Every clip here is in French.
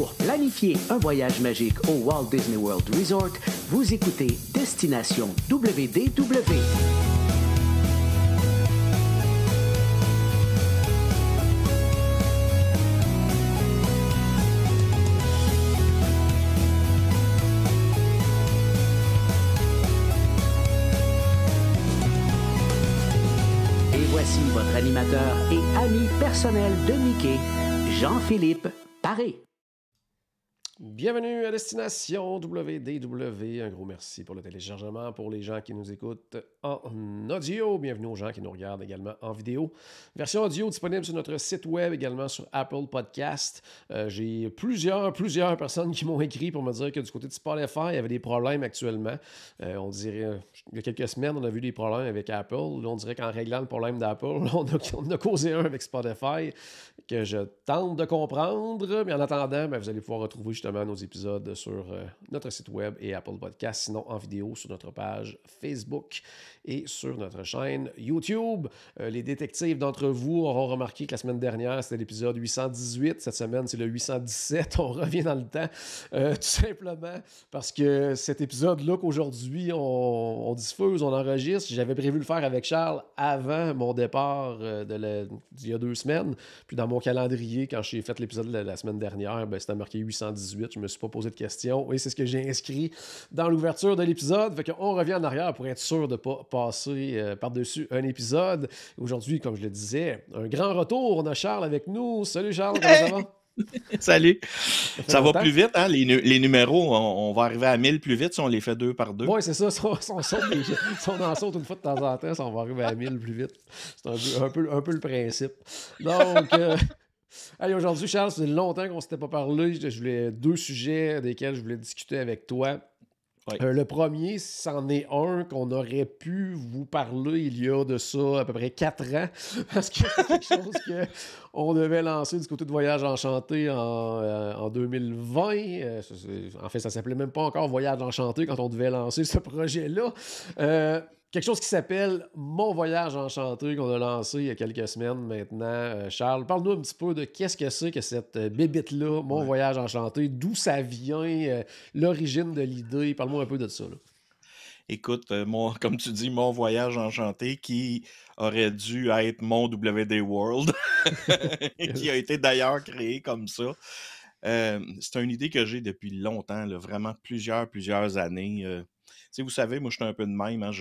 Pour planifier un voyage magique au Walt Disney World Resort, vous écoutez Destination WDW. Voici votre animateur et ami personnel de Mickey, Jean-Philippe Paré. Bienvenue à Destination WDW. Un gros merci pour le téléchargement pour les gens qui nous écoutent en audio. Bienvenue aux gens qui nous regardent également en vidéo. Version audio disponible sur notre site web, également sur Apple Podcast. J'ai plusieurs personnes qui m'ont écrit pour me dire que du côté de Spotify, il y avait des problèmes actuellement. On dirait, il y a quelques semaines, on a vu des problèmes avec Apple. Là, on dirait qu'en réglant le problème d'Apple, on a causé un avec Spotify que je tente de comprendre. Mais en attendant, vous allez pouvoir retrouver justement nos épisodes sur notre site web et Apple Podcast, sinon en vidéo sur notre page Facebook et sur notre chaîne YouTube. Les détectives d'entre vous auront remarqué que la semaine dernière, c'était l'épisode 818. Cette semaine, c'est le 817. On revient dans le temps, tout simplement parce que cet épisode-là qu'aujourd'hui, on diffuse, on enregistre, j'avais prévu le faire avec Charles avant mon départ d'il y a 2 semaines. Puis dans mon calendrier, quand j'ai fait l'épisode de la semaine dernière, c'était marqué 818. Je ne me suis pas posé de questions. Et c'est ce que j'ai inscrit dans l'ouverture de l'épisode. Fait qu'on revient en arrière pour être sûr de ne pas passer par-dessus un épisode. Aujourd'hui, comme je le disais, un grand retour. On a Charles avec nous. Salut Charles, comment ça va? Salut! Ça va plus vite, hein? Les numéros, on va arriver à 1000 plus vite si on les fait 2 par 2. Oui, c'est ça. Si on en saute une fois de temps en temps, on va arriver à 1000 plus vite. C'est un peu le principe. Donc, allez, aujourd'hui, Charles, c'est longtemps qu'on ne s'était pas parlé. Je voulais 2 sujets desquels je voulais discuter avec toi. Oui. Le premier, c'en est un qu'on aurait pu vous parler il y a de ça à peu près 4 ans, parce que c'est quelque chose qu'on devait lancer du côté de Voyage Enchanté en 2020. En fait, ça s'appelait même pas encore Voyage Enchanté quand on devait lancer ce projet-là. Quelque chose qui s'appelle Mon Voyage Enchanté, qu'on a lancé il y a quelques semaines maintenant. Charles, parle-nous un petit peu de qu'est-ce que c'est que cette bébite-là, Mon Voyage Enchanté, d'où ça vient, l'origine de l'idée. Parle-moi un peu de ça. Là. Écoute, comme tu dis, Mon Voyage Enchanté, qui aurait dû être Mon WD World, qui a été d'ailleurs créé comme ça. C'est une idée que j'ai depuis longtemps, là, vraiment plusieurs années. Vous savez, moi, je suis un peu de même. Hein,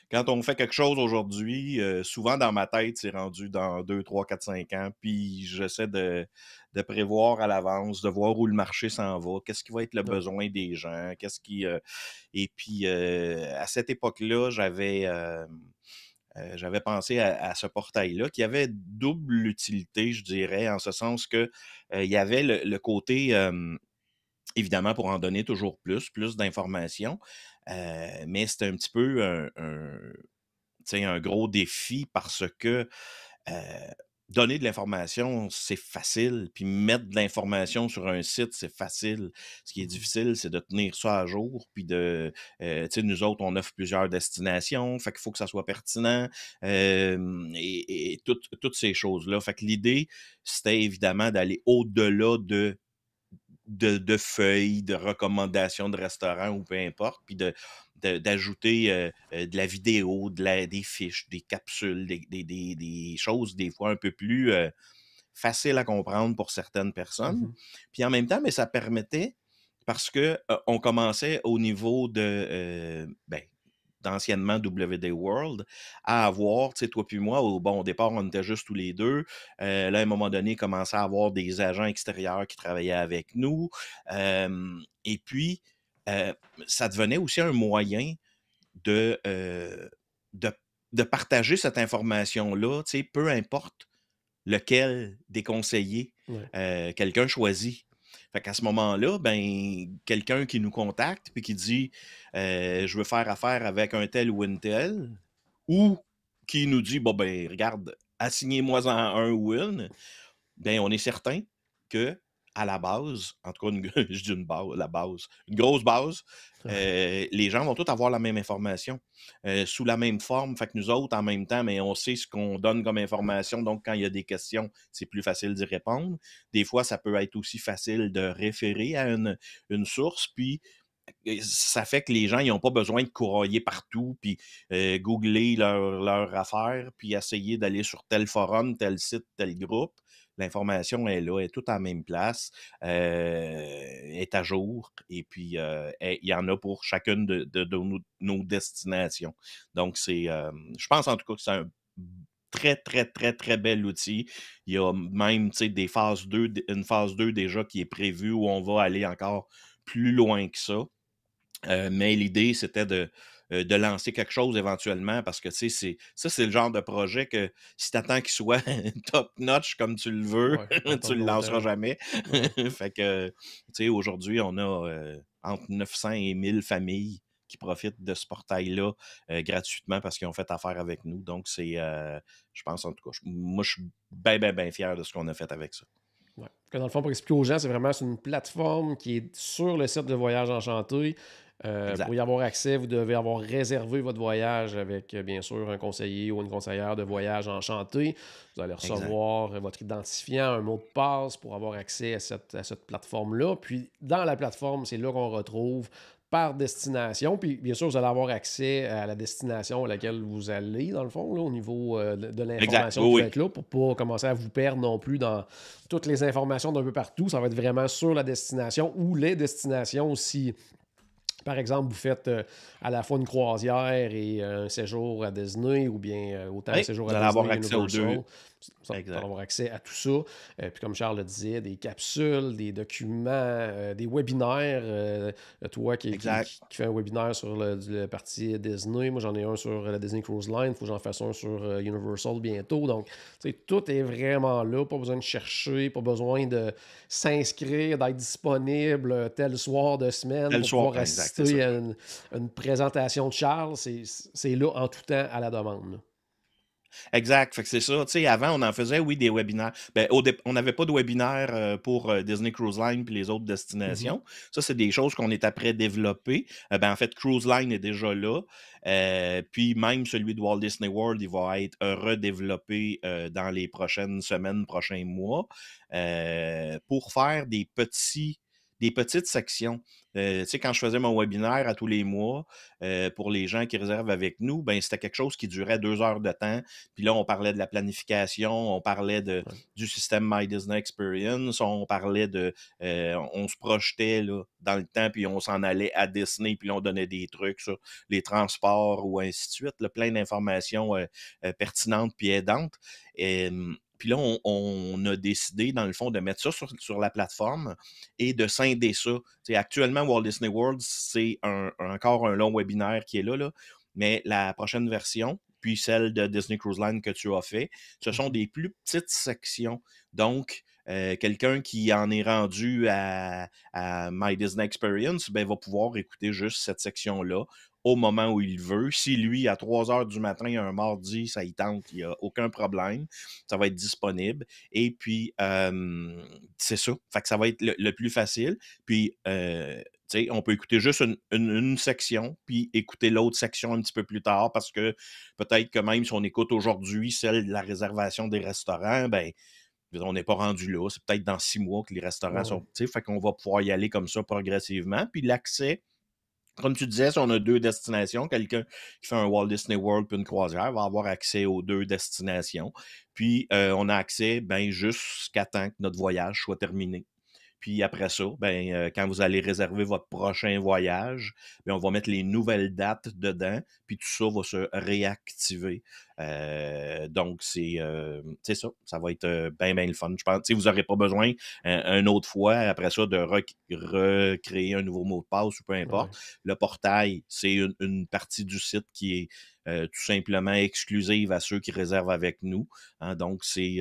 quand on fait quelque chose aujourd'hui, souvent dans ma tête, c'est rendu dans 2, 3, 4, 5 ans. Puis j'essaie de prévoir à l'avance, de voir où le marché s'en va, qu'est-ce qui va être le besoin des gens, Et puis, à cette époque-là, j'avais pensé à ce portail-là qui avait double utilité, je dirais, en ce sens que il y avait le côté... évidemment, pour en donner toujours plus d'informations. Mais c'était un petit peu un gros défi parce que donner de l'information, c'est facile. Puis mettre de l'information sur un site, c'est facile. Ce qui est difficile, c'est de tenir ça à jour. Puis nous autres, on offre plusieurs destinations. Fait qu'il faut que ça soit pertinent. Et toutes ces choses-là. Fait que l'idée, c'était évidemment d'aller au-delà de feuilles, de recommandations de restaurants ou peu importe, puis d'ajouter de la vidéo, des fiches, des capsules, des choses des fois un peu plus faciles à comprendre pour certaines personnes. Puis en même temps, mais ça permettait, parce que on commençait au niveau d'anciennement WD World, à avoir, tu sais, toi puis moi, au départ, on était juste tous les deux. Là, à un moment donné, commençait à avoir des agents extérieurs qui travaillaient avec nous. Et puis, ça devenait aussi un moyen de partager cette information-là, tu sais, peu importe lequel des conseillers quelqu'un choisit. Fait qu'à ce moment-là, quelqu'un qui nous contacte puis qui dit je veux faire affaire avec un tel ou une telle, ou qui nous dit regarde, assignez-moi-en un ou une, on est certain que à la base, en tout cas, je dis une base, la base, une grosse base, Ouais. les gens vont tous avoir la même information, sous la même forme. Fait que nous autres, en même temps, mais on sait ce qu'on donne comme information. Donc, quand il y a des questions, c'est plus facile d'y répondre. Des fois, ça peut être aussi facile de référer à une source. Puis, ça fait que les gens, ils n'ont pas besoin de courroyer partout, puis googler leur affaire, puis essayer d'aller sur tel forum, tel site, tel groupe. L'information est là, elle est toute à la même place, est à jour, et puis il y en a pour chacune de nos destinations. Donc, je pense en tout cas que c'est un très, très, très, très bel outil. Il y a même, tu sais, une phase 2 déjà qui est prévue où on va aller encore plus loin que ça. Mais l'idée, c'était de lancer quelque chose éventuellement parce que, tu sais, c'est le genre de projet que si tu attends qu'il soit top notch comme tu le veux, Ouais, ça prend tu de le lanceras longtemps. jamais. Ouais. Fait que, tu sais, aujourd'hui, on a entre 900 et 1000 familles qui profitent de ce portail-là gratuitement parce qu'ils ont fait affaire avec nous. Donc, je pense en tout cas, moi, je suis bien, bien, bien fier de ce qu'on a fait avec ça. Ouais. Que dans le fond, pour expliquer aux gens, c'est une plateforme qui est sur le site de Voyage Enchanté. Pour Exact, y avoir accès, vous devez avoir réservé votre voyage avec, bien sûr, un conseiller ou une conseillère de voyage enchanté. Vous allez exact. recevoir votre identifiant, un mot de passe pour avoir accès à cette plateforme-là. Puis, dans la plateforme, c'est là qu'on retrouve par destination. Puis, bien sûr, vous allez avoir accès à la destination à laquelle vous allez, dans le fond, là, au niveau de Exact. l'information Oui, qui va oui. être là, pour ne pas commencer à vous perdre non plus dans toutes les informations d'un peu partout. Ça va être vraiment sur la destination ou les destinations aussi. Par exemple, vous faites à la fois une croisière et un séjour à Disney, ou bien autant un Oui, séjour vous à allez avoir Disney, accès aux deux. Universal. Vous allez Exact. avoir accès à tout ça. Puis comme Charles le disait, des capsules, des documents, des webinaires. Toi Exact. qui fais un webinaire sur le parti Disney, moi j'en ai un sur la Disney Cruise Line, il faut que j'en fasse un sur Universal bientôt. Donc, tout est vraiment là, pas besoin de chercher, pas besoin de s'inscrire, d'être disponible tel soir de semaine Tel pour soir. pouvoir Exact, c'est ça. assister à une présentation de Charles. C'est là en tout temps à la demande, là. Exact. Fait que c'est ça. Tu sais, avant, on en faisait, oui, des webinaires. Ben, on n'avait pas de webinaire pour Disney Cruise Line puis les autres Mhm. destinations. Ça, c'est des choses qu'on est après développer. Ben, en fait, Cruise Line est déjà là. Puis même celui de Walt Disney World, il va être redéveloppé dans les prochaines semaines, prochains mois, pour faire des petites sections. Tu sais, quand je faisais mon webinaire à tous les mois pour les gens qui réservent avec nous, ben c'était quelque chose qui durait 2 heures de temps. Puis là, on parlait de la planification, on parlait Ouais. du système My Disney Experience, on parlait on se projetait là, dans le temps, puis on s'en allait à Disney, puis là, on donnait des trucs sur les transports ou ainsi de suite, là, plein d'informations pertinentes puis aidantes. Puis là, on a décidé, dans le fond, de mettre ça sur la plateforme et de scinder ça. T'sais, actuellement, Walt Disney World, c'est encore un long webinaire qui est là, mais la prochaine version, puis celle de Disney Cruise Line que tu as fait, ce sont Mhm. des plus petites sections. Donc, quelqu'un qui en est rendu à My Disney Experience, ben, va pouvoir écouter juste cette section-là au moment où il veut. Si lui, à 3 heures du matin, un mardi, ça y tente, il n'y a aucun problème. Ça va être disponible. Et puis, c'est ça. Fait que ça va être le plus facile. Puis, tu sais, on peut écouter juste une section, puis écouter l'autre section un petit peu plus tard, parce que peut-être que même si on écoute aujourd'hui celle de la réservation des restaurants, ben, on n'est pas rendu là. C'est peut-être dans 6 mois que les restaurants Ouais, sont. ouais. Tu sais, fait qu'on va pouvoir y aller comme ça progressivement. Puis l'accès, comme tu disais, si on a deux destinations, quelqu'un qui fait un Walt Disney World puis une croisière va avoir accès aux deux destinations. Puis on a accès ben, jusqu'à temps que notre voyage soit terminé. Puis après ça, ben, quand vous allez réserver votre prochain voyage, ben, on va mettre les nouvelles dates dedans, puis tout ça va se réactiver. Donc, c'est ça. Ça va être bien, bien le fun. Je pense, vous n'aurez pas besoin une autre fois, après ça, de recréer un nouveau mot de passe ou peu Ouais. importe. Le portail, c'est une partie du site qui est tout simplement exclusive à ceux qui réservent avec nous. Hein. Donc, c'est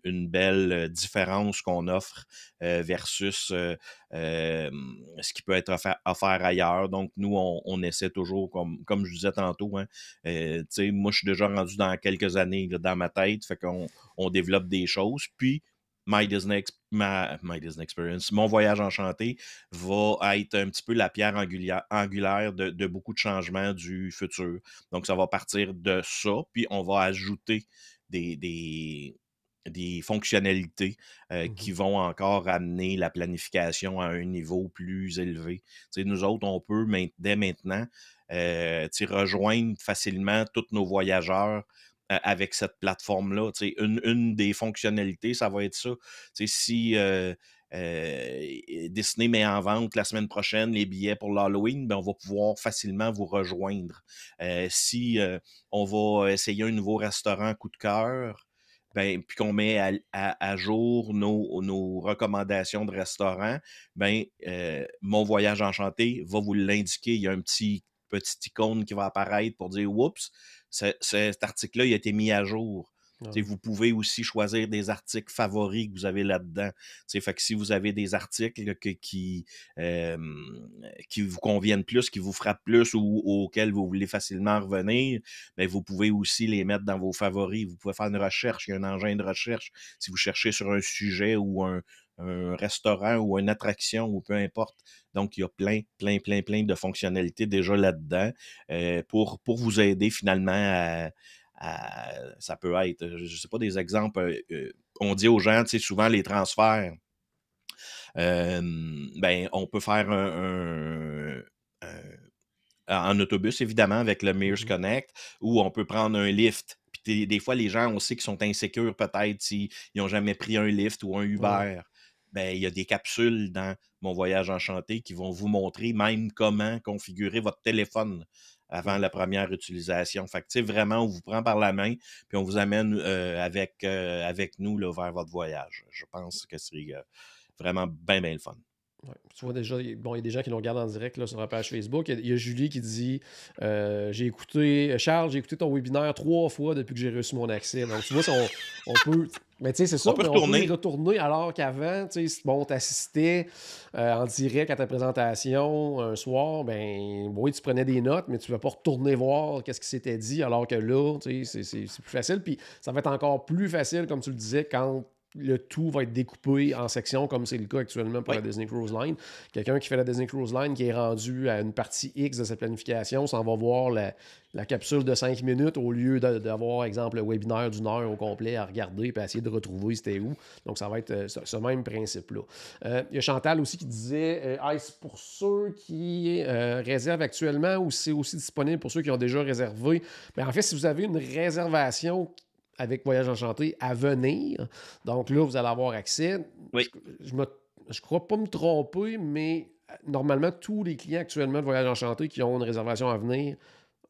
une belle différence qu'on offre versus ce qui peut être offert ailleurs. Donc, nous, on essaie toujours, comme je disais tantôt, hein, moi, je suis déjà rendu dans quelques années là, dans ma tête, fait qu'on développe des choses. Puis, My Disney Experience, Mon Voyage Enchanté va être un petit peu la pierre angulaire de beaucoup de changements du futur. Donc, ça va partir de ça, puis on va ajouter des, des, des fonctionnalités qui vont encore amener la planification à un niveau plus élevé. Tu sais, nous autres, on peut dès maintenant rejoindre facilement tous nos voyageurs avec cette plateforme-là. Tu sais, une des fonctionnalités, ça va être ça. Tu sais, si Disney met en vente la semaine prochaine les billets pour l'Halloween, ben, on va pouvoir facilement vous rejoindre. Si on va essayer un nouveau restaurant coup de cœur, ben, puis qu'on met à jour nos recommandations de restaurants, ben, Mon Voyage Enchanté va vous l'indiquer. Il y a un petit icône qui va apparaître pour dire « Oups, cet article-là, il a été mis à jour ». Ouais. Vous pouvez aussi choisir des articles favoris que vous avez là-dedans. Fait que si vous avez des articles là, qui vous conviennent plus, qui vous frappent plus ou auxquels vous voulez facilement revenir, ben, vous pouvez aussi les mettre dans vos favoris. Vous pouvez faire une recherche. Il y a un engin de recherche. Si vous cherchez sur un sujet ou un restaurant ou une attraction ou peu importe. Donc, il y a plein de fonctionnalités déjà là-dedans pour vous aider finalement ça peut être, je ne sais pas, des exemples. On dit aux gens, tu sais, souvent les transferts, ben, on peut faire en autobus, évidemment, avec le Mears Connect, ou on peut prendre un lift. Puis des fois, les gens, on sait qu'ils sont insécures peut-être s'ils n'ont jamais pris un lift ou un Uber. Ouais. Ben, il y a des capsules dans Mon Voyage Enchanté qui vont vous montrer même comment configurer votre téléphone avant la première utilisation. Fait que, tu sais, vraiment, on vous prend par la main puis on vous amène avec nous là, vers votre voyage. Je pense que c'est vraiment bien le fun. Ouais. Tu vois déjà, il y a des gens qui nous regardent en direct là, sur la page Facebook. Il y a Julie qui dit Charles, j'ai écouté ton webinaire 3 fois depuis que j'ai reçu mon accès. Donc, tu vois, on peut. Mais tu sais, c'est ça, On peut mais on retourner. peut y retourner alors qu'avant, tu sais, bon, t'assistais en direct à ta présentation un soir, ben oui, tu prenais des notes, mais tu ne vas pas retourner voir qu'est-ce qui s'était dit, alors que là, tu sais, c'est plus facile. Puis ça va être encore plus facile, comme tu le disais, quand le tout va être découpé en sections, comme c'est le cas actuellement pour la Disney Cruise Line. Quelqu'un qui fait la Disney Cruise Line, qui est rendu à une partie X de sa planification, s'en va voir la capsule de 5 minutes au lieu d'avoir, exemple, le webinaire d'une heure au complet à regarder et à essayer de retrouver c'était où. Donc, ça va être ce même principe-là. Il y a Chantal aussi qui disait est-ce pour ceux qui réservent actuellement ou c'est aussi disponible pour ceux qui ont déjà réservé? Bien, en fait, si vous avez une réservation avec Voyage Enchanté à venir. Donc là, vous allez avoir accès. Oui. Je ne crois pas me tromper, mais normalement, tous les clients actuellement de Voyage Enchanté qui ont une réservation à venir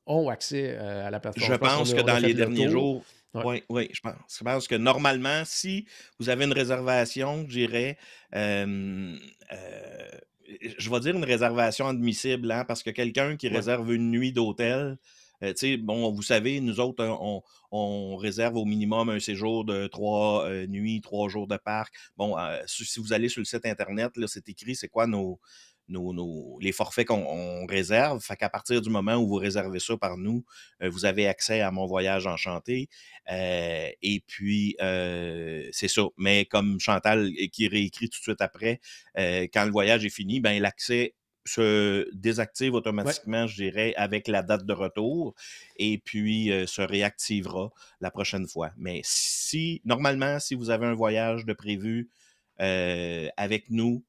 ont accès à la plateforme. Je pense que dans les derniers jours, ouais. oui, je pense que normalement, si vous avez une réservation, je dirais, je vais dire une réservation admissible, hein, parce que quelqu'un qui réserve une nuit d'hôtel, tu sais, bon, vous savez, nous autres, on réserve au minimum un séjour de 3 nuits, 3 jours de parc. Bon, si vous allez sur le site Internet, là, c'est écrit, c'est quoi les forfaits qu'on réserve. Fait qu'à partir du moment où vous réservez ça par nous, vous avez accès à Mon Voyage Enchanté. Et puis, c'est ça. Mais comme Chantal qui réécrit tout de suite après, quand le voyage est fini, ben l'accès se désactive automatiquement, je dirais, avec la date de retour et puis se réactivera la prochaine fois. Mais normalement, si vous avez un voyage de prévu avec nous,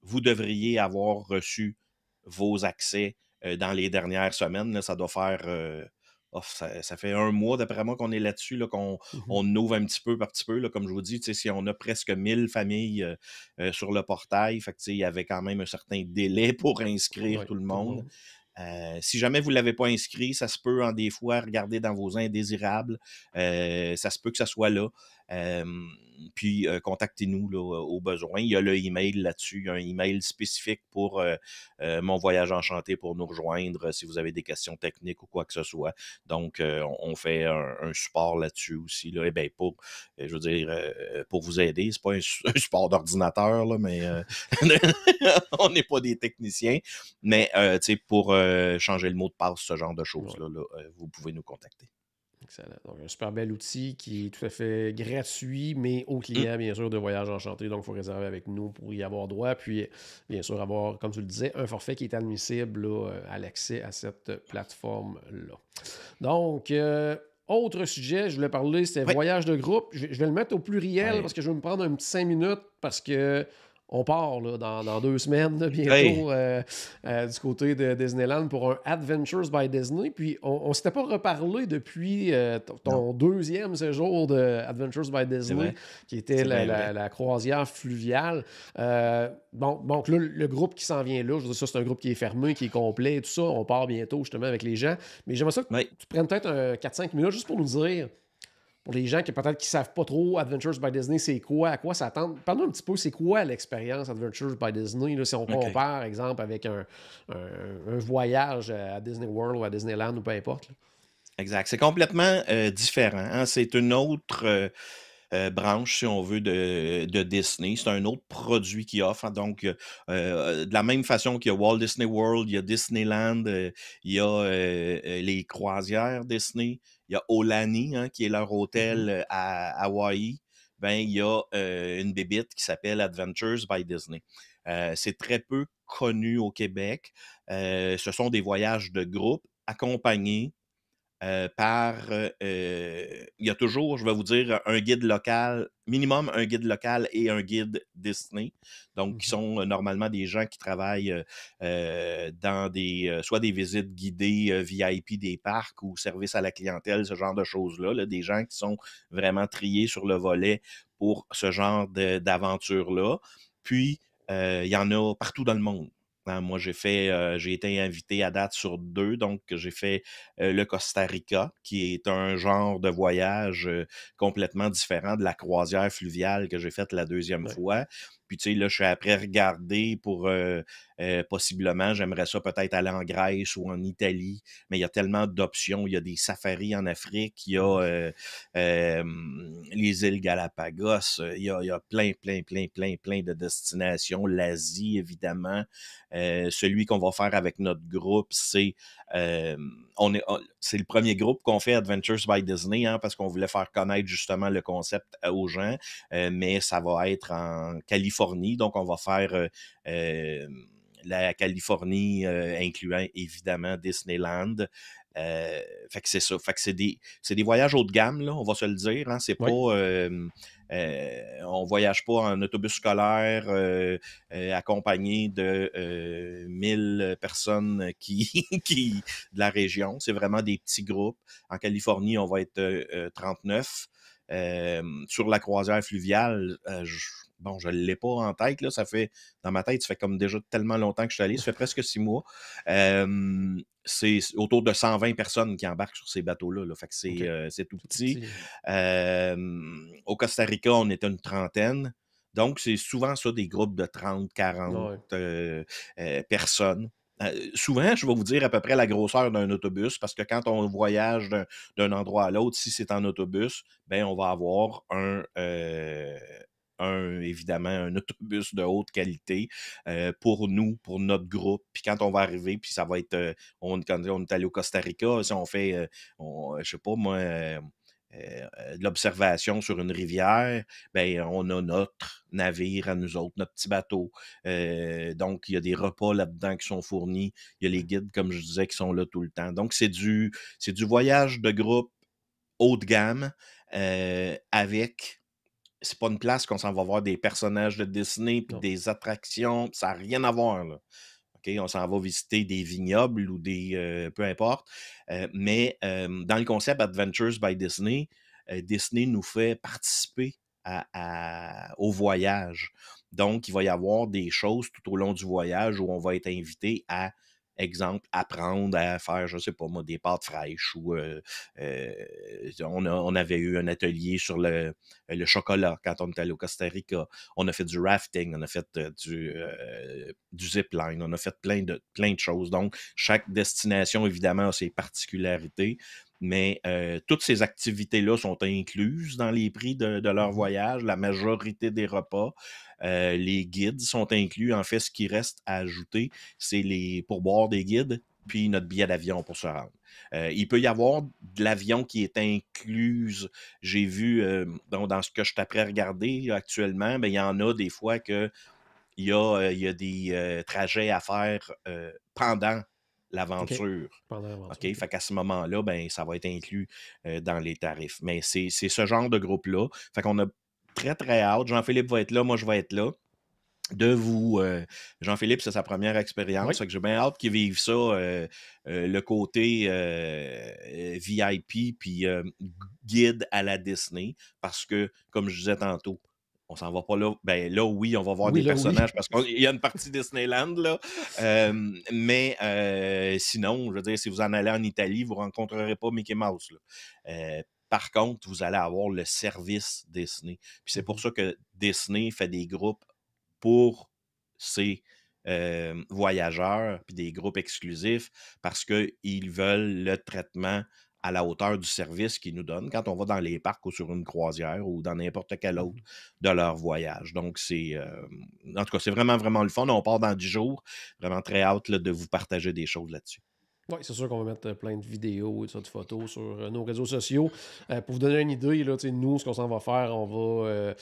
vous devriez avoir reçu vos accès dans les dernières semaines. Là, ça doit faire... ça fait 1 mois, d'après moi, qu'on est là-dessus, là, qu'on ouvre un petit peu par petit peu. Là, comme je vous dis, si on a presque 1000 familles sur le portail, fait que, il y avait quand même un certain délai pour inscrire tout le monde. Si jamais vous ne l'avez pas inscrit, ça se peut des fois regarder dans vos indésirables. Ça se peut que ça soit là. Puis contactez-nous là, au besoin. Il y a le email là-dessus. Il y a un email spécifique pour Mon Voyage Enchanté pour nous rejoindre si vous avez des questions techniques ou quoi que ce soit. Donc, on fait un support là-dessus aussi. Là. Et bien, je veux dire, pour vous aider, c'est pas un support d'ordinateur, là, mais on n'est pas des techniciens. Mais, tu sais, pour changer le mot de passe, ce genre de choses-là, vous pouvez nous contacter. Excellent. Donc, un super bel outil qui est tout à fait gratuit, mais aux Mmh. clients, bien sûr, de Voyage Enchanté. Donc, il faut réserver avec nous pour y avoir droit. Puis, bien sûr, avoir, comme tu le disais, un forfait qui est admissible là, à l'accès à cette plateforme-là. Donc, autre sujet, je voulais parler, c'était Ouais, voyage de groupe. Je vais le mettre au pluriel ouais. parce que je vais me prendre un petit 5 minutes parce que on part là, dans 2 semaines là, Hey! bientôt du côté de Disneyland pour un Adventures by Disney. Puis on s'était pas reparlé depuis Non, ton deuxième séjour de Adventures by c'est Disney, vrai, qui était c'est bien vrai. la croisière fluviale. Bon, donc là, le groupe qui s'en vient là, je veux dire, ça, c'est un groupe qui est fermé, qui est complet, tout ça. On part bientôt justement avec les gens. Mais j'aimerais ça que Oui, tu prennes peut-être 4-5 minutes juste pour nous dire, pour les gens qui peut-être qui savent pas trop Adventures by Disney, c'est quoi, à quoi s'attendre. Parle-nous un petit peu, c'est quoi l'expérience Adventures by Disney, là, si on OK. compare, exemple, avec un voyage à Disney World ou à Disneyland ou peu importe. Là. Exact. C'est complètement, différent, hein. C'est une autre, branche, si on veut, de Disney. C'est un autre produit qu'ils offrent, hein. Donc, de la même façon qu'il y a Walt Disney World, il y a Disneyland, il y a, les croisières Disney, il y a Aulani, hein, qui est leur Mhm. hôtel, à Hawaï. Ben, il y a, une bébite qui s'appelle Adventures by Disney. C'est très peu connu au Québec. Ce sont des voyages de groupe accompagnés par, il y a toujours, je vais vous dire, un guide local, minimum un guide local et un guide Disney. Donc, qui Mhm. sont normalement des gens qui travaillent dans des, soit des visites guidées VIP des parcs ou service à la clientèle, ce genre de choses-là, là, des gens qui sont vraiment triés sur le volet pour ce genre d'aventure-là. Puis, il y en a partout dans le monde. Hein. Moi, j'ai été invité à date sur 2, donc j'ai fait le Costa Rica, qui est un genre de voyage complètement différent de la croisière fluviale que j'ai faite la deuxième Ouais. fois. Puis, tu sais, là, je suis après regarder pour possiblement, j'aimerais ça peut-être aller en Grèce ou en Italie, mais il y a tellement d'options. Il y a des safaris en Afrique, il y a Mhm. les îles Galapagos, il y a plein, plein, plein, plein, plein de destinations. L'Asie, évidemment. Celui qu'on va faire avec notre groupe, c'est euh, c'est le premier groupe qu'on fait Adventures by Disney, hein, parce qu'on voulait faire connaître justement le concept aux gens, mais ça va être en Californie, donc on va faire euh, la Californie, incluant évidemment Disneyland. Fait que c'est ça. Fait que c'est des voyages haut de gamme, là, on va se le dire. Hein, c'est Oui. pas. On voyage pas en autobus scolaire accompagné de 1000 personnes qui de la région. C'est vraiment des petits groupes. En Californie, on va être 39. Sur la croisière fluviale, bon, je ne l'ai pas en tête, là, dans ma tête, ça fait comme déjà tellement longtemps que je suis allé, ça fait presque 6 mois. C'est autour de 120 personnes qui embarquent sur ces bateaux-là, là. Fait que OK. c'est tout C'est tout petit. petit. Au Costa Rica, on était une trentaine. Donc, c'est souvent ça, des groupes de 30, 40 Ouais. personnes. Souvent, je vais vous dire à peu près la grosseur d'un autobus, parce que quand on voyage d'un endroit à l'autre, si c'est en autobus, ben on va avoir évidemment, un autobus de haute qualité pour nous, pour notre groupe. Puis quand on va arriver, puis ça va être, quand on est allé au Costa Rica, si on fait, je sais pas moi, de l'observation sur une rivière, ben on a notre navire à nous autres, notre petit bateau. Donc, il y a des repas là-dedans qui sont fournis. Il y a les guides, comme je disais, qui sont là tout le temps. Donc, c'est du voyage de groupe haut de gamme avec c'est pas une place qu'on s'en va voir des personnages de Disney puis Non. des attractions, ça n'a rien à voir, là. OK, on s'en va visiter des vignobles ou des peu importe. Mais dans le concept Adventures by Disney, Disney nous fait participer au voyage. Donc, il va y avoir des choses tout au long du voyage où on va être invité à, exemple, apprendre à faire, je sais pas moi, des pâtes fraîches ou euh, on avait eu un atelier sur le chocolat quand on était allé au Costa Rica. On a fait du rafting, on a fait du zipline, on a fait plein de choses. Donc, chaque destination, évidemment, a ses particularités, mais toutes ces activités-là sont incluses dans les prix de leur Mhm. voyage, la majorité des repas. Les guides sont inclus. En fait, ce qui reste à ajouter, c'est les pourboires des guides. puis notre billet d'avion pour se rendre. Il peut y avoir de l'avion qui est incluse. J'ai vu, dans ce que je t'apprends à regarder actuellement, ben, il y en a des fois que il y a des trajets à faire pendant OK. l'aventure. Pendant l'aventure, OK? OK. Fait qu'à ce moment-là, ben, ça va être inclus dans les tarifs. Mais c'est ce genre de groupe-là. Fait qu'on a très, très hâte. Jean-Philippe va être là, moi je vais être là. De vous. Jean-Philippe, c'est sa première expérience. Oui. Fait que j'ai bien hâte qu'il vive ça, le côté VIP puis guide à la Disney. Parce que, comme je disais tantôt, on s'en va pas là. Ben là, oui, on va voir Oui, des là, oui. personnages parce qu'il y a une partie Disneyland, là. Mais sinon, je veux dire, si vous en allez en Italie, vous ne rencontrerez pas Mickey Mouse, là. Par contre, vous allez avoir le service Disney. Puis c'est pour Mhm. ça que Disney fait des groupes pour ces voyageurs, puis des groupes exclusifs, parce qu'ils veulent le traitement à la hauteur du service qu'ils nous donnent quand on va dans les parcs ou sur une croisière ou dans n'importe quel autre Mhm. de leur voyage. Donc, en tout cas, c'est vraiment, vraiment le fun. On part dans 10 jours. Vraiment très hâte là, de vous partager des choses là-dessus. Oui, c'est sûr qu'on va mettre plein de vidéos et de photos sur nos réseaux sociaux. Pour vous donner une idée, là, nous, ce qu'on s'en va faire, on va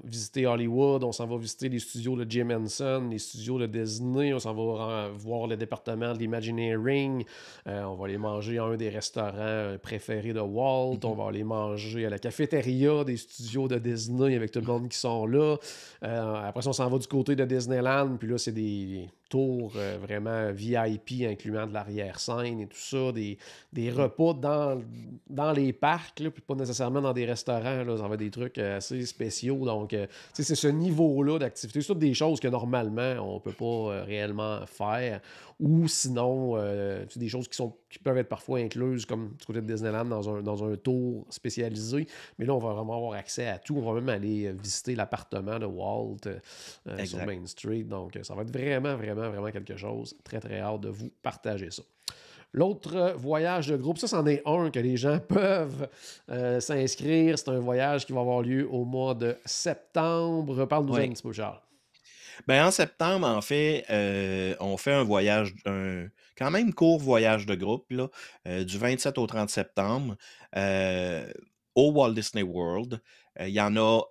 visiter Hollywood, on s'en va visiter les studios de Jim Henson, les studios de Disney, on s'en va voir le département de l'Imagineering, on va aller manger à un des restaurants préférés de Walt, on Mhm. va aller manger à la cafétéria des studios de Disney avec tout le monde qui sont là. Après ça, on s'en va du côté de Disneyland, puis là, c'est des tours vraiment VIP, incluant de l'arrière-scène et tout ça, des Ouais. repas dans les parcs, là, puis pas nécessairement dans des restaurants, là, ça va être des trucs assez spéciaux. Donc, c'est ce niveau-là d'activité. C'est toutes des choses que normalement, on peut pas réellement faire. Ou sinon, c'est des choses qui peuvent être parfois incluses, comme du côté de Disneyland, dans un tour spécialisé. Mais là, on va vraiment avoir accès à tout. On va même aller visiter l'appartement de Walt sur Exact. Main Street. Donc, ça va être vraiment, vraiment, vraiment quelque chose. Très, très hâte de vous partager ça. L'autre voyage de groupe, ça, c'en est un que les gens peuvent s'inscrire. C'est un voyage qui va avoir lieu au mois de septembre. Parle-nous un Oui. petit peu, Charles. Ben, en septembre, en fait, on fait un voyage, un quand même court voyage de groupe, là, du 27 au 30 septembre, heu, au Walt Disney World. Il y en a,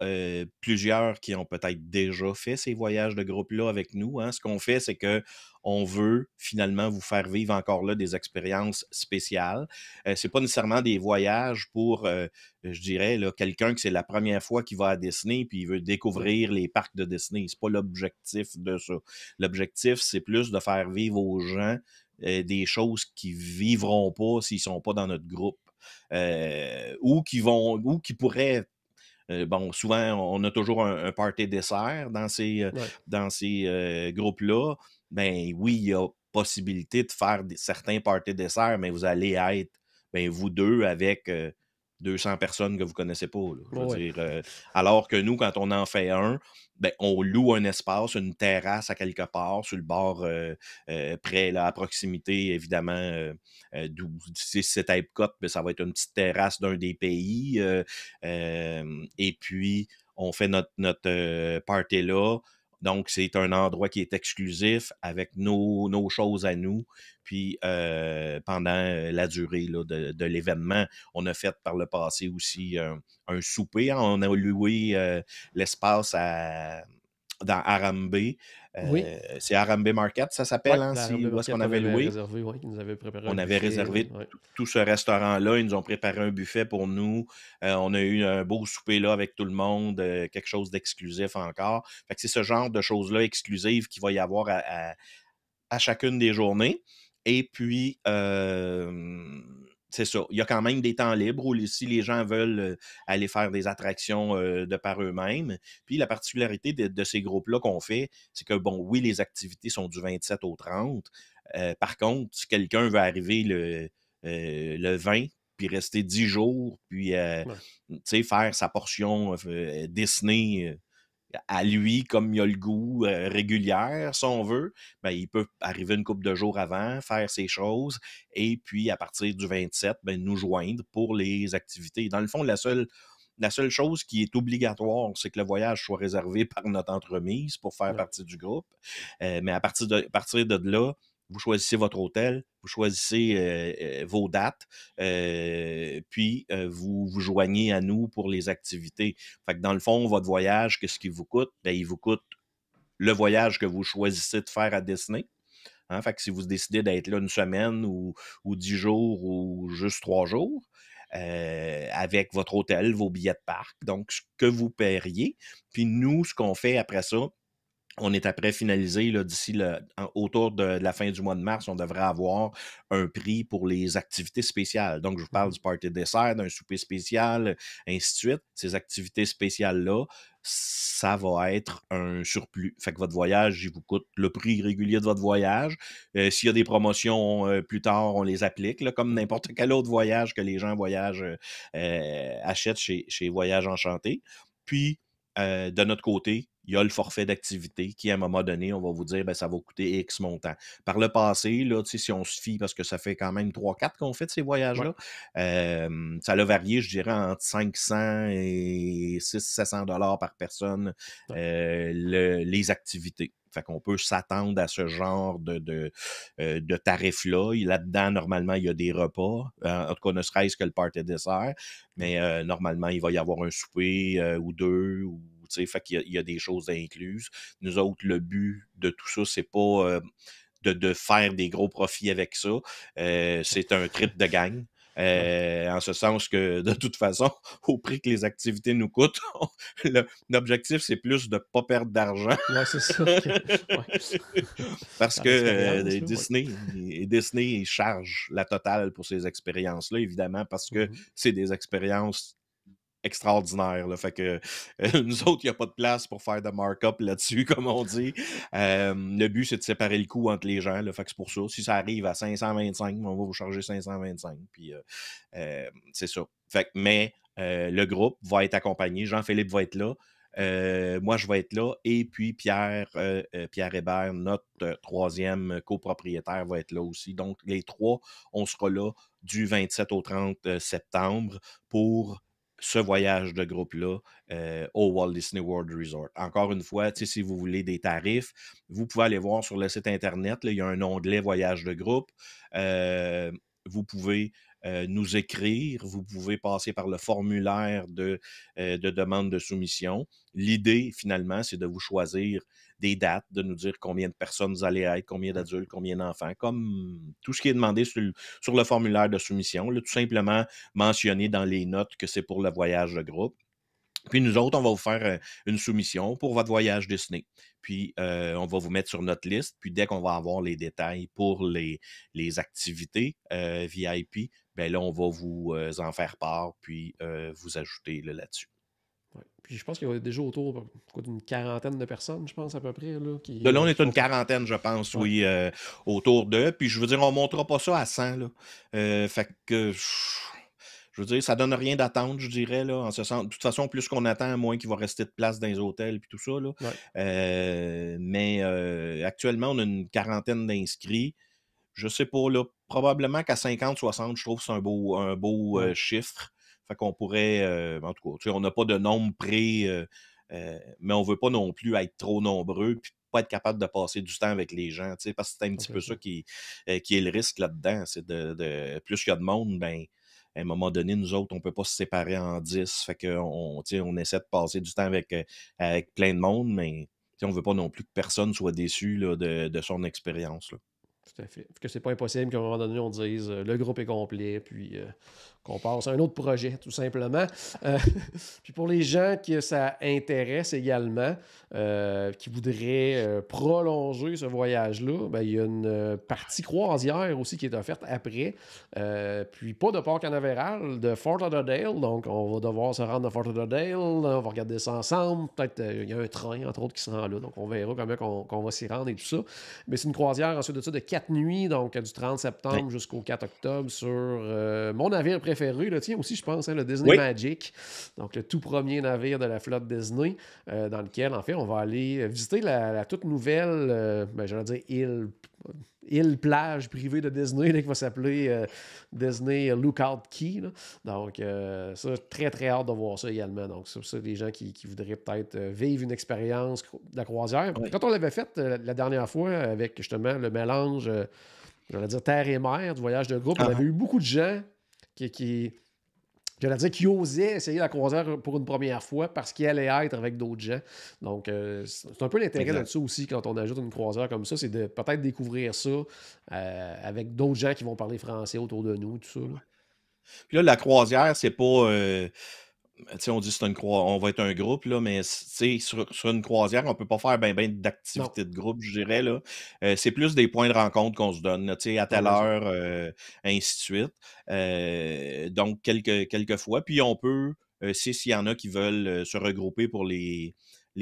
plusieurs qui ont peut-être déjà fait ces voyages de groupe-là avec nous, hein. Ce qu'on fait, c'est que on veut finalement vous faire vivre encore là des expériences spéciales. C'est pas nécessairement des voyages pour, je dirais, là, quelqu'un que c'est la première fois qu'il va à Disney puis il veut Ouais. découvrir les parcs de Disney. C'est pas l'objectif de ça. L'objectif, c'est plus de faire vivre aux gens des choses qu'ils vivront pas s'ils sont pas dans notre groupe. Ou qui pourraient. Bon, souvent, on a toujours un party dessert Ouais. dans ces groupes-là. Ben oui, il y a possibilité de faire certains parties desserts, mais vous allez être, ben, vous deux avec 200 personnes que vous connaissez pas, là. Je veux Ouais. dire, alors que nous, quand on en fait un, ben, on loue un espace, une terrasse à quelque part, sur le bord, près, là, à proximité, évidemment, d'où si c'est à Epcot, ben, ça va être une petite terrasse d'un des pays. Et puis, on fait notre party là. Donc, c'est un endroit qui est exclusif avec nos choses à nous. Puis, pendant la durée là, de l'événement, on a fait par le passé aussi un souper, hein. On a loué l'espace dans Harambe. Oui. C'est Harambe Market, ça Oui, s'appelle, hein, la Ramble où est-ce Market qu'on qu'on avait avait loué. réservé, oui, qui nous avait préparé un On avait buffet. réservé Ouais. tout ce restaurant-là. Ils nous ont préparé un buffet pour nous. On a eu un beau souper là avec tout le monde, quelque chose d'exclusif encore. Fait que c'est ce genre de choses-là exclusives qu'il va y avoir à chacune des journées. Et puis, c'est ça. Il y a quand même des temps libres où si les gens veulent aller faire des attractions de par eux-mêmes. Puis la particularité de ces groupes-là qu'on fait, c'est que, bon, oui, les activités sont du 27 au 30. Par contre, si quelqu'un veut arriver le 20, puis rester 10 jours, puis Ouais. tu sais, faire sa portion Disney à lui, comme il a le goût, régulière, si on veut, ben, il peut arriver une couple de jours avant, faire ses choses, et puis à partir du 27, ben, nous joindre pour les activités. Dans le fond, la seule chose qui est obligatoire, c'est que le voyage soit réservé par notre entremise pour faire Ouais. partie du groupe. Mais à partir de là, vous choisissez votre hôtel, vous choisissez vos dates, puis vous vous joignez à nous pour les activités. Fait que dans le fond, votre voyage, qu'est-ce qu'il vous coûte? Ben, il vous coûte le voyage que vous choisissez de faire à Disney. Hein? Fait que si vous décidez d'être là une semaine ou 10 jours ou juste 3 jours, avec votre hôtel, vos billets de parc, donc ce que vous paieriez. Puis nous, ce qu'on fait après ça, on est après finalisé là, d'ici autour de la fin du mois de mars, on devrait avoir un prix pour les activités spéciales. Donc, je vous parle du party dessert, d'un souper spécial, ainsi de suite. Ces activités spéciales-là, ça va être un surplus. Fait que votre voyage, il vous coûte le prix régulier de votre voyage. S'il y a des promotions plus tard, on les applique, là, comme n'importe quel autre voyage que les gens achètent chez Voyage Enchanté. Puis, de notre côté, il y a le forfait d'activité qui, à un moment donné, on va vous dire, ben, ça va coûter X montant. Par le passé, là, si on se fie, parce que ça fait quand même 3-4 qu'on fait de ces Ouais. voyages-là, ça a varié, je dirais, entre 500 et 600-700 $ par personne, les activités. Fait qu'on peut s'attendre à ce genre de tarifs-là. Là-dedans, normalement, il y a des repas. En tout cas, ne serait-ce que le party dessert. Mais normalement, il va y avoir un souper ou deux. Fait qu'il y a des choses incluses. Nous autres, le but de tout ça, c'est pas de faire des gros profits avec ça. C'est un trip de gang. En ce sens que, de toute façon, au prix que les activités nous coûtent, l'objectif, c'est plus de ne pas perdre d'argent. Ouais, c'est ça. Ouais. Parce Par que l'expérience, là, Disney, ils chargent la totale pour ces expériences-là, évidemment, parce que c'est des expériences extraordinaire. Là. Fait que nous autres, il n'y a pas de place pour faire de markup là-dessus, comme on dit. Le but, c'est de séparer le coût entre les gens. Là. Fait que c'est pour ça. Si ça arrive à 525, on va vous charger 525. Puis c'est ça. Fait que, mais le groupe va être accompagné. Jean-Philippe va être là. Moi, je vais être là. Et puis Pierre Hébert, notre troisième copropriétaire, va être là aussi. Donc, les trois, on sera là du 27 au 30 septembre pour ce voyage de groupe-là au Walt Disney World Resort. Encore une fois, si vous voulez des tarifs, vous pouvez aller voir sur le site Internet. Là, il y a un onglet voyage de groupe. Vous pouvez nous écrire. Vous pouvez passer par le formulaire de demande de soumission. L'idée, finalement, c'est de vous choisir des dates, de nous dire combien de personnes vous allez être, combien d'adultes, combien d'enfants, comme tout ce qui est demandé sur le formulaire de soumission. Là, tout simplement mentionner dans les notes que c'est pour le voyage de groupe. Puis nous autres, on va vous faire une soumission pour votre voyage Disney. Puis on va vous mettre sur notre liste. Puis dès qu'on va avoir les détails pour les activités VIP, ben là, on va vous en faire part, puis vous ajouter là-dessus. Ouais. Puis je pense qu'il y a déjà autour d'une quarantaine de personnes, je pense, à peu près. Là, De là, on est qui une sont... quarantaine, je pense, Ouais. oui, autour d'eux. Puis je veux dire, on ne montera pas ça à 100. Là. Fait que... Je veux dire, ça donne rien d'attendre, je dirais, là, en ce sens. De toute façon, plus qu'on attend, moins qu'il va rester de place dans les hôtels et tout ça. Là. Ouais. Mais actuellement, on a une quarantaine d'inscrits. Je sais pas, là, probablement qu'à 50-60, je trouve que c'est un beau Ouais. chiffre. Fait qu'on pourrait, en tout cas, tu sais, on n'a pas de nombre près, mais on veut pas non plus être trop nombreux puis pas être capable de passer du temps avec les gens, tu sais, parce que c'est un petit peu ça qui est le risque là-dedans. C'est plus qu'il y a de monde, ben à un moment donné, nous autres, on ne peut pas se séparer en 10. Fait qu'on on essaie de passer du temps avec plein de monde, mais on ne veut pas non plus que personne soit déçu là, de son expérience. Là. Tout à fait. Que c'est pas impossible qu'à un moment donné, on dise le groupe est complet, puis qu'on passe à un autre projet, tout simplement. Puis pour les gens que ça intéresse également, qui voudraient prolonger ce voyage-là, ben, il y a une partie croisière aussi qui est offerte après. Puis pas de Port Canaveral, de Fort Lauderdale. Donc, on va devoir se rendre à Fort Lauderdale. On va regarder ça ensemble. Peut-être il y a un train, entre autres, qui se rend là. Donc, on verra comment qu'on va s'y rendre et tout ça. Mais c'est une croisière ensuite de ça de 4 nuits, donc du 30 septembre jusqu'au 4 octobre sur mon navire préféré, le tien aussi, je pense, hein, le Disney Magic. Donc, le tout premier navire de la flotte Disney, dans lequel, en fait, on va aller visiter la toute nouvelle, j'allais dire île, île plage privée de Disney là, qui va s'appeler Disney Lookout Key. Là. Donc, ça, très, très hâte de voir ça également. Donc, c'est pour ça les gens qui voudraient peut-être vivre une expérience de la croisière. Oui. Quand on l'avait fait la dernière fois avec justement le mélange, j'allais dire terre et mer, du voyage de groupe, on avait eu beaucoup de gens j'allais dire qui osaient essayer la croisière pour une première fois parce qu'ils allaient être avec d'autres gens. Donc, c'est un peu l'intérêt de Exact. ça aussi quand on ajoute une croisière comme ça, c'est de peut-être découvrir ça avec d'autres gens qui vont parler français autour de nous, tout ça. Là. Puis là, la croisière, c'est pas. Tu sais, on dit c'est on va être un groupe, là, mais tu sais, sur une croisière, on peut pas faire ben Non. d'activités de groupe, je dirais, là. C'est plus des points de rencontre qu'on se donne, là, tu sais, à Ah, telle bien sûr. heure, ainsi de suite. Donc, quelques fois. Puis on peut, s'il y en a qui veulent se regrouper pour les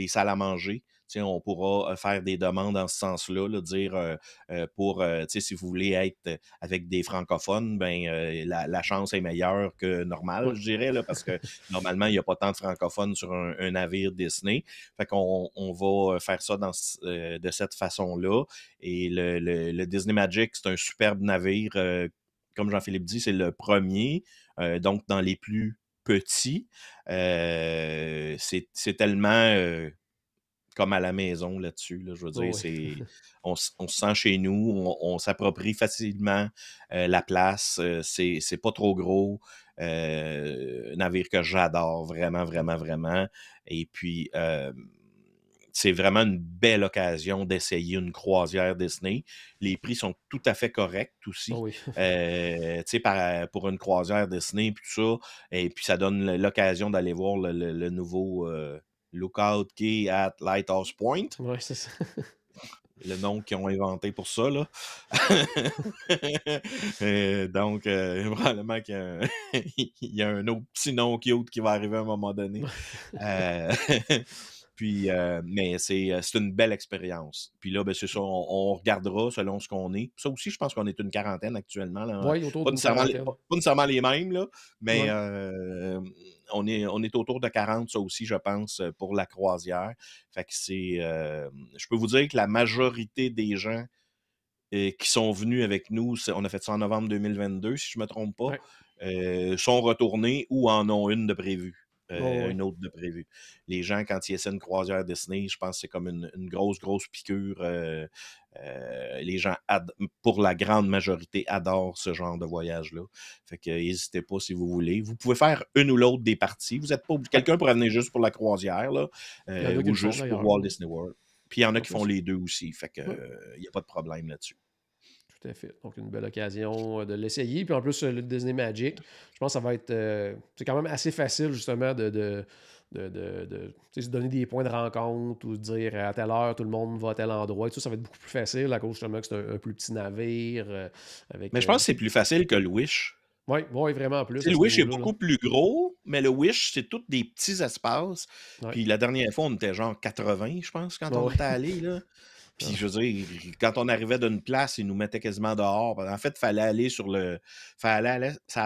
salles à manger, tu sais, on pourra faire des demandes en ce sens-là, là, dire tu sais, si vous voulez être avec des francophones, ben la chance est meilleure que Oui. normale, je dirais, là, parce que normalement, il n'y a pas tant de francophones sur un navire Disney. Fait qu'on va faire ça de cette façon-là. Et le Disney Magic, c'est un superbe navire. Comme Jean-Philippe dit, c'est le premier. Donc, dans les plus petits, c'est tellement comme à la maison là-dessus. Là, je veux Oh, dire, oui. on se sent chez nous, on s'approprie facilement la place. C'est pas trop gros. Navire que j'adore, vraiment, vraiment, vraiment. Et puis, c'est vraiment une belle occasion d'essayer une croisière Disney. Les prix sont tout à fait corrects Oh, aussi. oui. Tu sais, pour une croisière Disney, puis tout ça. Et puis, ça donne l'occasion d'aller voir le nouveau Lookout Key at Lighthouse Point. Oui, c'est ça. Le nom qu'ils ont inventé pour ça, là. Donc, probablement qu'il y a il y a un autre petit nom cute qui va arriver à un moment donné. Euh, Puis, mais c'est une belle expérience. Puis là, ben, c'est ça, on regardera selon ce qu'on est. Ça aussi, je pense qu'on est une quarantaine actuellement. Là. Oui, autour Pas d'une nécessairement, quarantaine. pas nécessairement les mêmes, là, mais Oui. on est autour de 40, ça aussi, je pense, pour la croisière. Fait que je peux vous dire que la majorité des gens qui sont venus avec nous, on a fait ça en novembre 2022, si je ne me trompe pas, Oui. sont retournés ou en ont une de prévue. Oh, oui. Une autre de prévue. Les gens, quand ils essaient une croisière Disney, je pense que c'est comme une grosse, grosse piqûre. Les gens, pour la grande majorité, adorent ce genre de voyage-là. Fait que n'hésitez pas si vous voulez. Vous pouvez faire une ou l'autre des parties. Vous êtes pas obligé. Ouais. Quelqu'un pourrait venir juste pour la croisière, là, Il y en a qui ou le font juste pour d'ailleurs. Walt Disney World. Puis il y en a En qui font plus. les deux aussi. Fait que Oui. il n'y a pas de problème là-dessus. Tout à fait. Donc, une belle occasion de l'essayer. Puis en plus, le Disney Magic, je pense que ça va être. C'est quand même assez facile, justement, tu sais, se donner des points de rencontre ou de dire à telle heure, tout le monde va à tel endroit. Et tout ça, ça va être beaucoup plus facile à cause, justement, que c'est un plus petit navire avec Mais je pense que c'est beaucoup de. plus facile que le Wish. Oui, ouais, vraiment Tu plus sais, à le ce Wish est niveau-là. Là. beaucoup plus gros, mais le Wish, c'est tous des petits espaces. Ouais. Puis la dernière fois, on était genre 80, je pense, quand Ouais, on ouais. était allé, là. Puis je veux dire, quand on arrivait d'une place, ils nous mettaient quasiment dehors. En fait, fallait aller sur la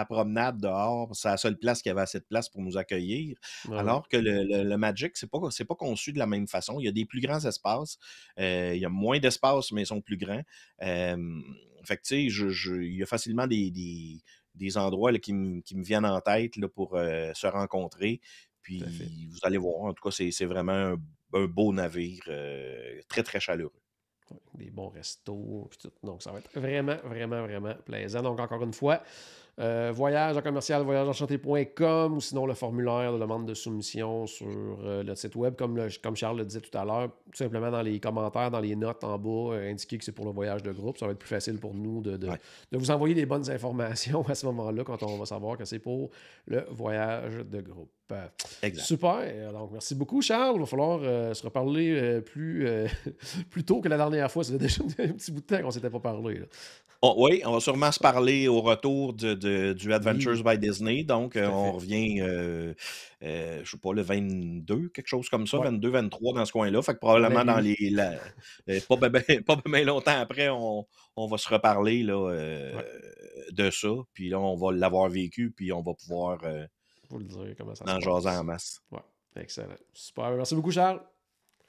promenade dehors. C'est la seule place qui avait assez de place pour nous accueillir. Ouais, ouais. Alors que le Magic, c'est pas conçu de la même façon. Il y a des plus grands espaces. Il y a moins d'espace, mais ils sont plus grands. Fait que, tu sais, il y a facilement des endroits là, qui me viennent en tête là, pour se rencontrer. Tout à fait. Puis vous allez voir, en tout cas, c'est vraiment un beau navire, très, très chaleureux. Ouais, des bons restos, puis tout. Donc, ça va être vraiment, vraiment, vraiment plaisant. Donc, encore une fois, voyage en commercial, voyageenchanté.com ou sinon le formulaire de demande de soumission sur notre site web, comme Charles le disait tout à l'heure, tout simplement dans les commentaires, dans les notes en bas, indiquer que c'est pour le voyage de groupe. Ça va être plus facile pour nous Ouais, de vous envoyer les bonnes informations à ce moment-là quand on va savoir que c'est pour le voyage de groupe. exact. Super. Donc, merci beaucoup, Charles. Il va falloir se reparler plus tôt que la dernière fois. Ça fait déjà un petit bout de temps qu'on ne s'était pas parlé. Là. Oui, on va sûrement se parler au retour du Adventures Oui, by Disney. Donc, tout à on fait. revient, je sais pas, le 22, quelque chose comme ça, Ouais, 22, 23 dans ce coin-là. Fait que dans la probablement nuit. pas pas bien longtemps après, on va se reparler là, Ouais, de ça. Puis là, on va l'avoir vécu, puis on va pouvoir vous le dire comment ça se en jaser en passe. masse. Ouais, excellent. Super. Merci beaucoup, Charles.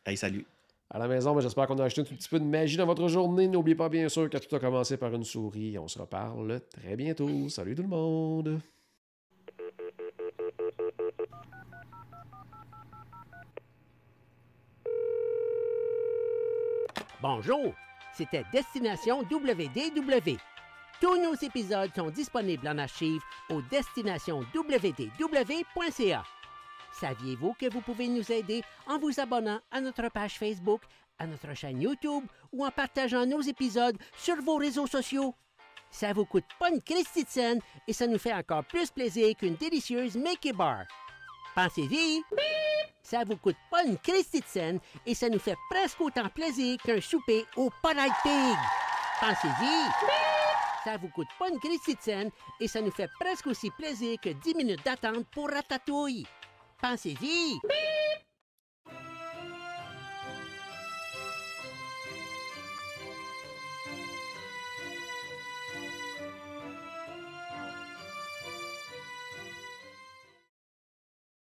Hey, salut! À la maison, j'espère qu'on a acheté un tout petit peu de magie dans votre journée. N'oubliez pas, bien sûr, que tout a commencé par une souris. On se reparle très bientôt. Salut tout le monde! Bonjour, c'était Destination WDW. Tous nos épisodes sont disponibles en archive au destinationwdw.ca. Saviez-vous que vous pouvez nous aider en vous abonnant à notre page Facebook, à notre chaîne YouTube ou en partageant nos épisodes sur vos réseaux sociaux? Ça vous coûte pas une christie de scène et ça nous fait encore plus plaisir qu'une délicieuse Mickey Bar. Pensez-y! Ça vous coûte pas une christie de scène et ça nous fait presque autant plaisir qu'un souper au Polite Pig. Pensez-y! Ça vous coûte pas une christie de scène et ça nous fait presque aussi plaisir que 10 minutes d'attente pour Ratatouille. Pensez-y!